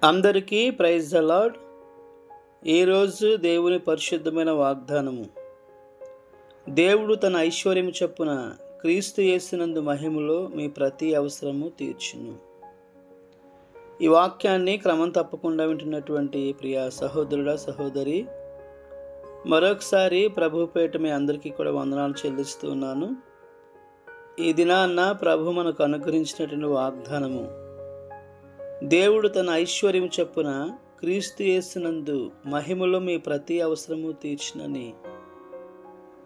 అందరికీ praise the lord. ఈరోజు దేవుని పరిశుద్ధమైన వాగ్దానము. దేవుడు తన ఐశ్వర్యము చొప్పున క్రీస్తు యేసునందు మహిమలో మీ ప్రతి అవసరము తీర్చును. ఈ వాక్యాన్ని క్రమం తప్పకుండా వింటున్నటువంటి ప్రియ సహోదరుడా సహోదరి, మరొకసారి ప్రభుపేట మీ అందరికీ కూడా వందనాలు చెల్లిస్తూ ఉన్నాను. ఈ దినాన్న ప్రభు మనకు అనుగ్రహించినటువంటి వాగ్దానము, దేవుడు తన ఐశ్వర్యం చొప్పున క్రీస్తు యేసునందు మహిమలో మీ ప్రతి అవసరము తీర్చునని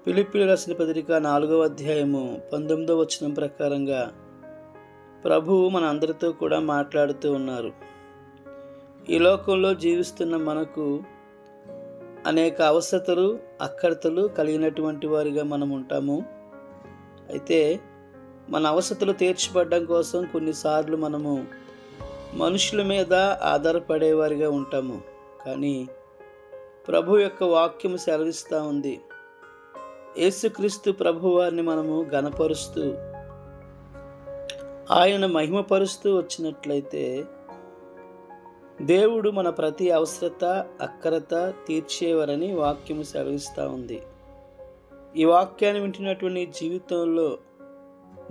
ఫిలిప్పీయులకు రాసిన పత్రిక 4వ అధ్యాయము 19వ వచనం ప్రకారంగా ప్రభువు మన అందరితో కూడా మాట్లాడుతూ ఉన్నారు. ఈ లోకంలో జీవిస్తున్న మనకు అనేక అవసరతలు అక్కరతలు కలిగినటువంటి వారిగా మనం ఉంటాము. అయితే మన అవసరతలు తీర్చబడడం కోసం కొన్నిసార్లు మనము మనుషుల మీద ఆధారపడేవారిగా ఉంటాము. కానీ ప్రభు యొక్క వాక్యము సెలవిస్తూ ఉంది, యేసుక్రీస్తు ప్రభు వారిని మనము ఘనపరుస్తూ ఆయన మహిమపరుస్తూ వచ్చినట్లయితే దేవుడు మన ప్రతి అవసరత అక్కరత తీర్చేవారని వాక్యము సెలవిస్తూ ఉంది. ఈ వాక్యాన్ని వింటున్నటువంటి జీవితంలో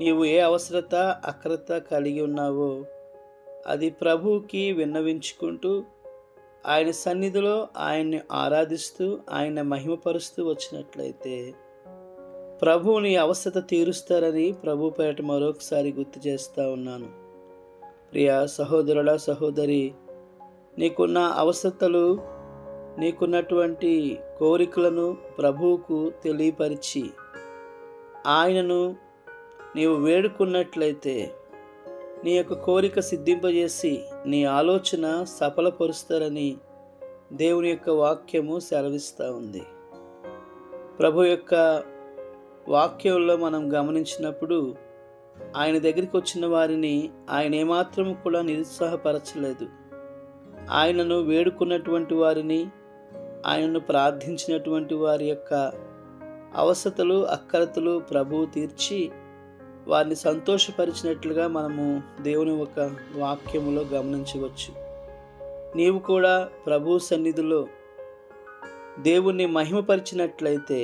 నీవు ఏ అవసరత అక్కరత కలిగి ఉన్నావో అది ప్రభువుకి విన్నవించుకుంటూ ఆయన సన్నిధిలో ఆయన్ని ఆరాధిస్తూ ఆయన మహిమపరుస్తూ వచ్చినట్లయితే ప్రభువుని అవసరత తీరుస్తారని ప్రభు పేట మరొకసారి గుర్తు చేస్తూ ఉన్నాను. ప్రియ సహోదరుల సహోదరి, నీకున్న అవసరతలు, నీకున్నటువంటి కోరికలను ప్రభువుకు తెలియపరిచి ఆయనను నీవు వేడుకున్నట్లయితే నీ యొక్క కోరిక సిద్ధింపజేసి నీ ఆలోచన సఫలపరుస్తారని దేవుని యొక్క వాక్యము సెలవిస్తూ ఉంది. ప్రభు యొక్క వాక్యంలో మనం గమనించినప్పుడు ఆయన దగ్గరికి వచ్చిన వారిని ఆయన ఏమాత్రం కూడా నిరుత్సాహపరచలేదు. ఆయనను వేడుకున్నటువంటి వారిని, ఆయనను ప్రార్థించినటువంటి వారి యొక్క అవసరతలు అక్కరతలు ప్రభువు తీర్చి వారిని సంతోషపరిచినట్లుగా మనము దేవుని ఒక వాక్యములో గమనించవచ్చు. నీవు కూడా ప్రభు సన్నిధిలో దేవుణ్ణి మహిమపరిచినట్లయితే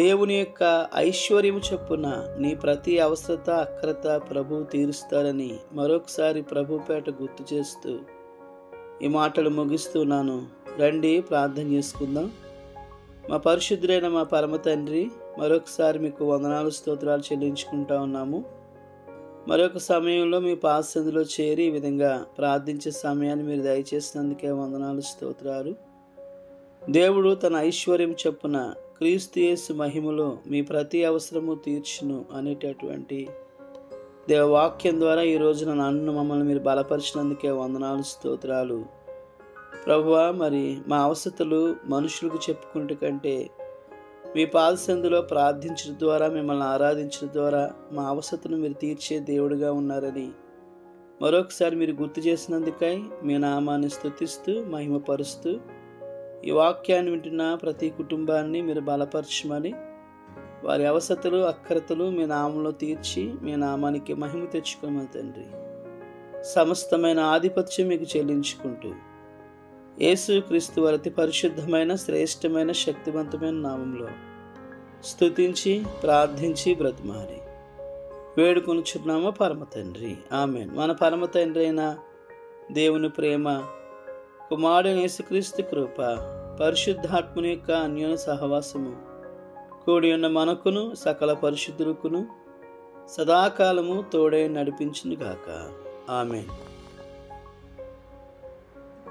దేవుని యొక్క ఐశ్వర్యము చొప్పున నీ ప్రతి అవసరత అక్కరత ప్రభువు తీరుస్తారని మరొకసారి ప్రభు పేట గుర్తు చేస్తూ ఈ మాటలు ముగిస్తున్నాను. రండి ప్రార్థన చేసుకుందాం. మా పరిశుద్ధుడైన మా పరమ తండ్రి, మరొకసారి మీకు వందనాలు స్తోత్రాలు చెల్లించుకుంటా ఉన్నాము. మరొక సమయంలో మీ పాసందులో చేరి ఈ విధంగా ప్రార్థించే సమయాన్ని మీరు దయచేసినందుకే వందనాలు స్తోత్రాలు. దేవుడు తన ఐశ్వర్యం చొప్పున క్రీస్తు యేసు మహిమలో మీ ప్రతి అవసరము తీర్చును అనేటటువంటి దేవవాక్యం ద్వారా ఈ రోజున నన్ను మమ్మల్ని మీరు బలపరిచినందుకే వందనాలు స్తోత్రాలు. ప్రభువా, మరి మా అవసరతలు మనుషులకు చెప్పుకుంటే కంటే మీ పాదసందులో ప్రార్థించడం ద్వారా, మిమ్మల్ని ఆరాధించడం ద్వారా మా అవసరతను మీరు తీర్చే దేవుడిగా ఉన్నారని మరొకసారి మీరు గుర్తు చేసినందుకై మీ నామాన్ని స్తుతిస్తూ మహిమపరుస్తూ ఈ వాక్యాన్ని వింటున్న ప్రతి కుటుంబాన్ని మీరు బలపరచమని, వారి అవసరతలు అక్కరతలు మీ నామంలో తీర్చి మీ నామానికి మహిమ తెచ్చుకోమని తండ్రి, సమస్తమైన ఆధిపత్యం మీకు చెల్లించుకుంటూ యేసు క్రీస్తు వారి అతి పరిశుద్ధమైన శ్రేష్టమైన శక్తివంతమైన నామంలో స్తుతించి ప్రార్థించి బ్రతిమాలి వేడుకొనుచున్నాము పరమ తండ్రి, ఆమేన్. మన పరమ తండ్రి అయిన దేవుని ప్రేమ, కుమారుడైన యేసుక్రీస్తు కృప, పరిశుద్ధాత్మని యొక్క అన్యోన్య సహవాసము కూడి ఉన్న మనకును సకల పరిశుద్ధులకును సదాకాలము తోడై నడిపించును గాక. ఆమేన్.